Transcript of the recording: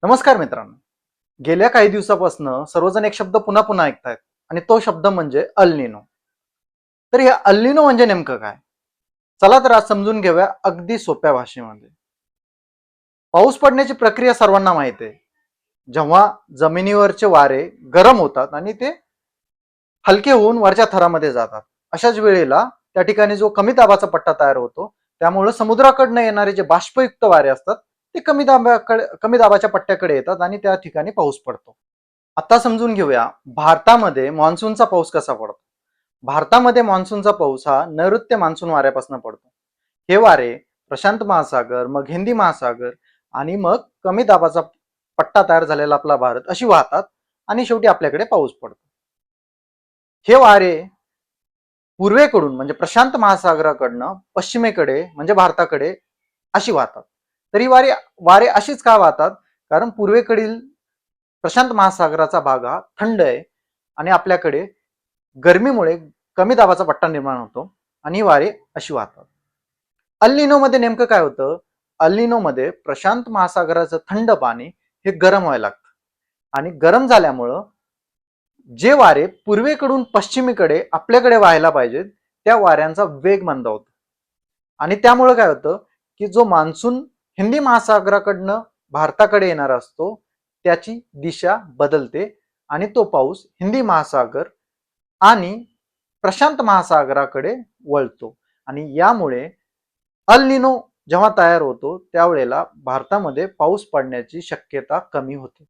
नमस्कार मित्रांनो. गेल्या काही दिवसापासून सर्वजण एक शब्द पुन्हा पुन्हा ऐकतायत आणि तो शब्द म्हणजे अल निनो. तर हे अल निनो म्हणजे नेमकं काय? चला तर आज समजून घेऊया अगदी सोप्या भाषेमध्ये. पाऊस पडण्याची प्रक्रिया सर्वांना माहिती आहे. जेव्हा जमिनीवरचे वारे गरम होतात आणि ते हलके होऊन वरच्या थरामध्ये जातात. अशाच वेळेला त्या ठिकाणी जो कमी दाबाचा पट्टा तयार होतो, त्यामुळे समुद्राकडनं येणारे जे बाष्पयुक्त वारे असतात, ते कमी दाबाच्या पट्ट्याकडे येतात आणि त्या ठिकाणी पाऊस पडतो. आता समजून घेऊया भारतामध्ये मान्सूनचा पाऊस कसा पडतो. भारतामध्ये मान्सूनचा पाऊस हा नैऋत्य मान्सून वाऱ्यापासून पडतो. हे वारे प्रशांत महासागर, मग हिंदी महासागर आणि मग कमी दाबाचा पट्टा तयार झालेला आपला भारत अशी वाहतात आणि शेवटी आपल्याकडे पाऊस पडतो. हे वारे पूर्वेकडून म्हणजे प्रशांत महासागराकडनं पश्चिमेकडे म्हणजे भारताकडे अशी वाहतात. तरी वारे वारे अशीच का वाहतात? कारण पूर्वेकडील प्रशांत महासागराचा भाग हा थंड आहे आणि आपल्याकडे गरमीमुळे कमी दाबाचा पट्टा निर्माण होतो आणि ही वारे अशी वाहतात. अल्निनो मध्ये नेमकं काय होतं? अल्निनो मध्ये प्रशांत महासागराचं थंड पाणी हे गरम व्हायला लागतं आणि गरम झाल्यामुळं जे वारे पूर्वेकडून पश्चिमेकडे आपल्याकडे व्हायला पाहिजेत त्या वाऱ्यांचा वेग मंदावतो आणि त्यामुळे काय होतं की जो मान्सून हिंदी महासागराकडनं भारताकडे येणार असतो त्याची दिशा बदलते आणि तो पाऊस हिंदी महासागर आणि प्रशांत महासागराकडे वळतो आणि यामुळे अल निनो जेव्हा तयार होतो त्यावेळेला भारतामध्ये पाऊस पडण्याची शक्यता कमी होते.